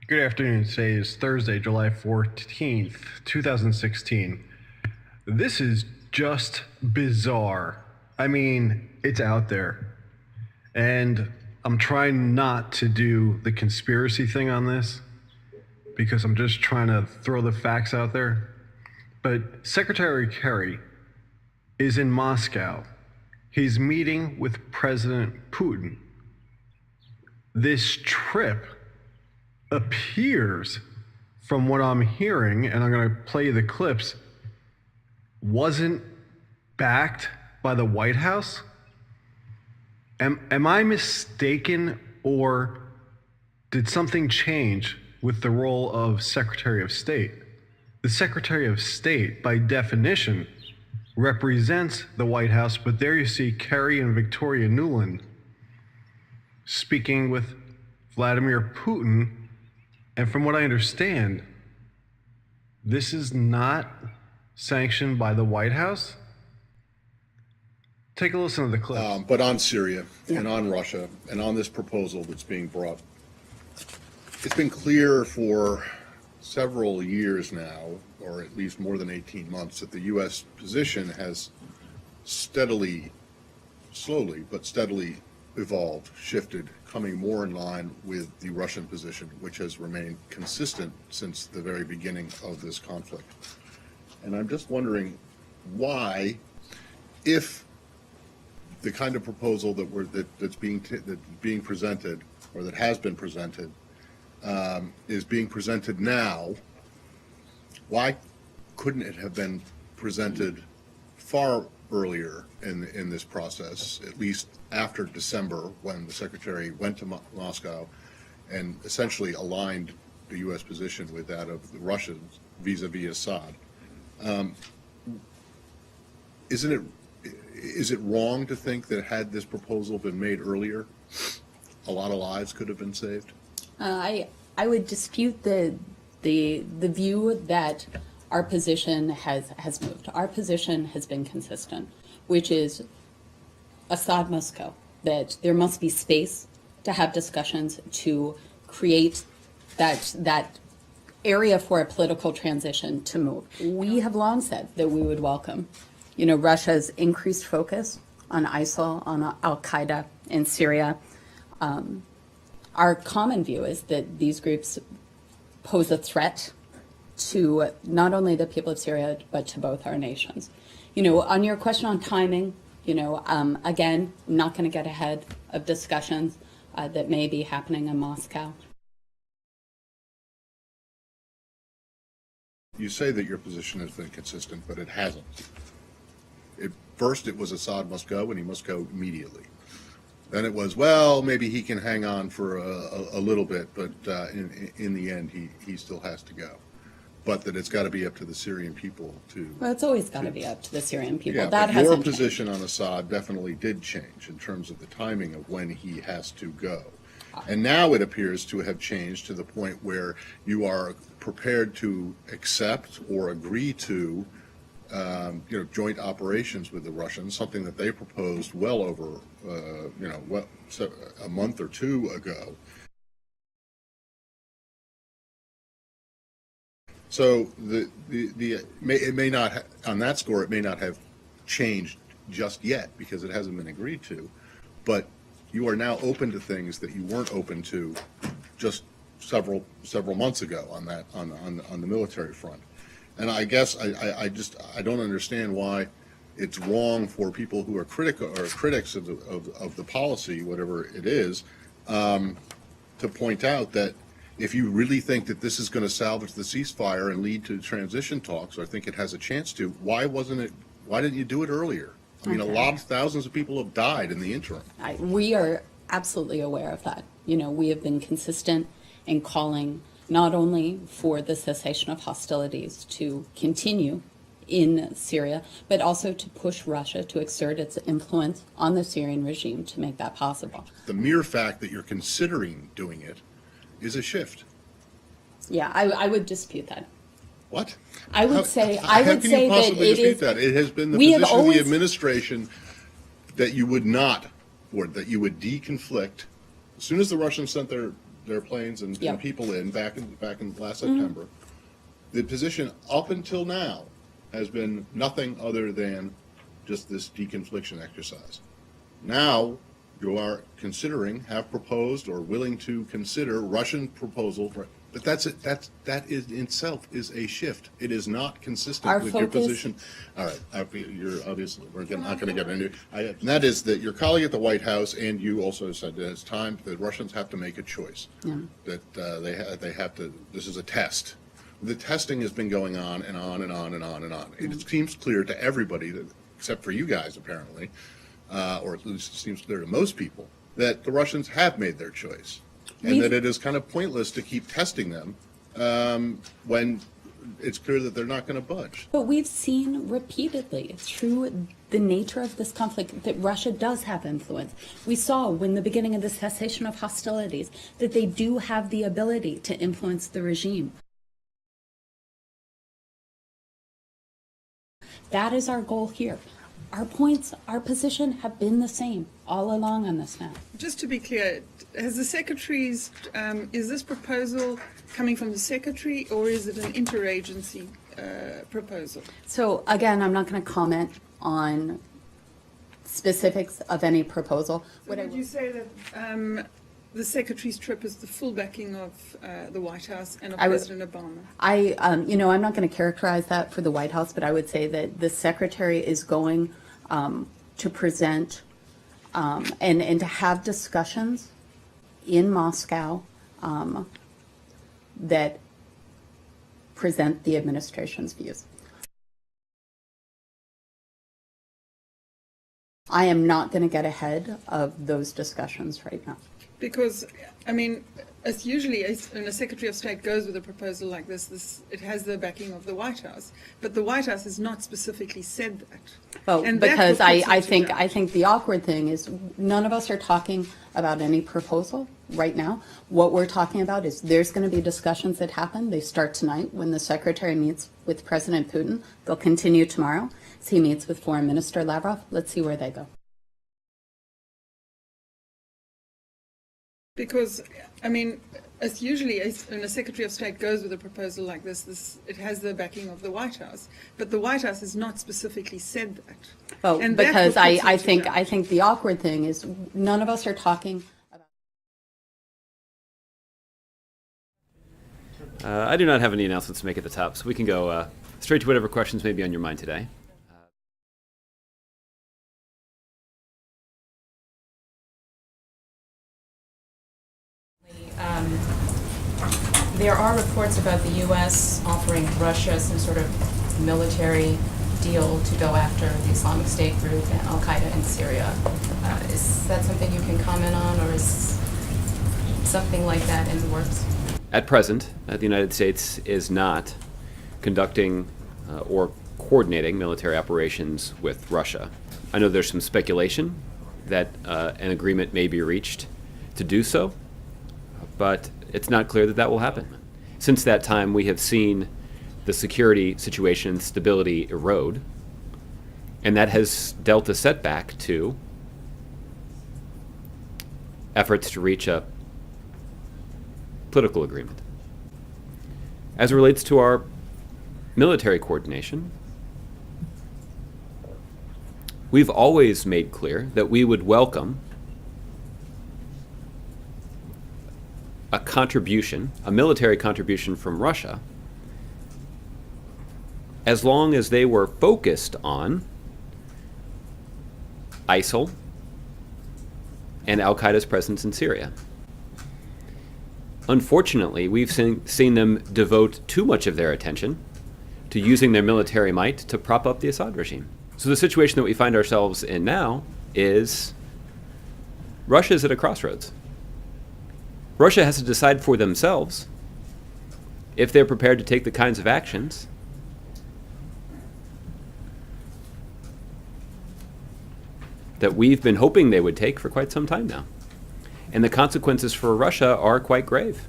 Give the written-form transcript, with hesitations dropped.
Good afternoon. Today is Thursday, July 14th, 2016. This is just bizarre. I mean, it's out there. And I'm trying not to do the conspiracy thing on this because I'm just trying to throw the facts out there. But Secretary Kerry is in Moscow. He's meeting with President Putin. This trip appears, from what I'm hearing, and I'm going to play the clips, wasn't backed by the White House. Am I mistaken, or did something change with the role of Secretary of State? The Secretary of State, by definition, represents the White House, but there you see Kerry and Victoria Nuland speaking with Vladimir Putin. And from what I understand, this is not sanctioned by the White House. Take a listen to the clip. But on Syria and on Russia and on this proposal that's being brought, it's been clear for several years now, or at least more than 18 months, that the U.S. position has steadily, slowly, but steadily evolved, shifted, coming more in line with the Russian position, which has remained consistent since the very beginning of this conflict. And I'm just wondering why, if the kind of proposal that's being presented, or that has been presented, is being presented now, why couldn't it have been presented far earlier in this process, at least after December, when the Secretary went to Moscow and essentially aligned the U.S. position with that of the Russians vis-a-vis Assad? Is it wrong to think that had this proposal been made earlier, a lot of lives could have been saved? I would dispute the view that our position has moved. Our position has been consistent, which is Assad must go, that there must be space to have discussions to create that area for a political transition to move. We have long said that we would welcome, Russia's increased focus on ISIL, on Al-Qaeda in Syria. Our common view is that these groups pose a threat to not only the people of Syria, but to both our nations. On your question on timing, again, I'm not going to get ahead of discussions that may be happening in Moscow. You say that your position has been consistent, but it hasn't. First, it was Assad must go, and he must go immediately. Then it was, well, maybe he can hang on for a little bit, but in the end, he still has to go. But that it's got to be up to the Syrian people to... Well, it's always got to be up to the Syrian people. Yeah, that but hasn't your position changed. on Assad definitely did change in terms of the timing of when he has to go. And now it appears to have changed to the point where you are prepared to accept or agree to joint operations with the Russians, something that they proposed well over, a month or two ago. So it may not, on that score, it may not have changed just yet because it hasn't been agreed to, but you are now open to things that you weren't open to just several months ago on the military front. And I guess I don't understand why it's wrong for people who are critics of the policy, whatever it is, to point out that if you really think that this is going to salvage the ceasefire and lead to transition talks, or think it has a chance to, why didn't you do it earlier? I mean, thousands of people have died in the interim. We are absolutely aware of that. We have been consistent in calling not only for the cessation of hostilities to continue in Syria, but also to push Russia to exert its influence on the Syrian regime to make that possible. The mere fact that you're considering doing it is a shift. Yeah, I would dispute that. What? I would say how can you possibly dispute that? It has been the position of the administration that you would not, or that you would deconflict. As soon as the Russians sent their their planes and Yep. people in back in last September. The position up until now has been nothing other than just this deconfliction exercise. Now you are considering, have proposed, or willing to consider Russian proposal, but that is in itself is a shift. It is not consistent Our with your focus- position. All right, you're obviously, not going to get into it. And that is that your colleague at the White House and you also said that it's time, the Russians have to make a choice. That they have to, this is a test. The testing has been going on and on and on and on and on. It seems clear to everybody, that, except for you guys apparently, or at least it seems clear to most people, that the Russians have made their choice. And that it is kind of pointless to keep testing them when it's clear that they're not going to budge. But we've seen repeatedly through the nature of this conflict that Russia does have influence. We saw when the beginning of the cessation of hostilities that they do have the ability to influence the regime. That is our goal here. Our points, our position have been the same all along on this now. Just to be clear, has the secretary's, is this proposal coming from the secretary or is it an interagency proposal? So again, I'm not going to comment on specifics of any proposal. So would you say that the secretary's trip is the full backing of the White House and of President Obama? I'm not going to characterize that for the White House, but I would say that the secretary is going to present and to have discussions in Moscow that present the administration's views. I am not going to get ahead of those discussions right now. Because, I mean, as usually when a Secretary of State goes with a proposal like this, it has the backing of the White House. But the White House has not specifically said that. Well, And that because will I continue. think the awkward thing is none of us are talking about any proposal right now. What we're talking about is there's going to be discussions that happen. They start tonight when the secretary meets with President Putin. They'll continue tomorrow as he meets with Foreign Minister Lavrov. Let's see where they go. Because, I mean, as usually when a Secretary of State goes with a proposal like this, it has the backing of the White House. But the White House has not specifically said that. Well, And that will because continue. I think the awkward thing is none of us are talking about. I do not have any announcements to make at the top, so we can go straight to whatever questions may be on your mind today. There are reports about the U.S. offering Russia some sort of military deal to go after the Islamic State group and Al-Qaeda in Syria. Is that something you can comment on, or is something like that in the works? At present, the United States is not conducting or coordinating military operations with Russia. I know there's some speculation that an agreement may be reached to do so, but it's not clear that that will happen. Since that time, we have seen the security situation and stability erode, and that has dealt a setback to efforts to reach a political agreement. As it relates to our military coordination, we've always made clear that we would welcome a contribution, a military contribution from Russia, as long as they were focused on ISIL and Al-Qaeda's presence in Syria. Unfortunately, we've seen them devote too much of their attention to using their military might to prop up the Assad regime. So the situation that we find ourselves in now is Russia's at a crossroads. Russia has to decide for themselves if they're prepared to take the kinds of actions that we've been hoping they would take for quite some time now. And the consequences for Russia are quite grave.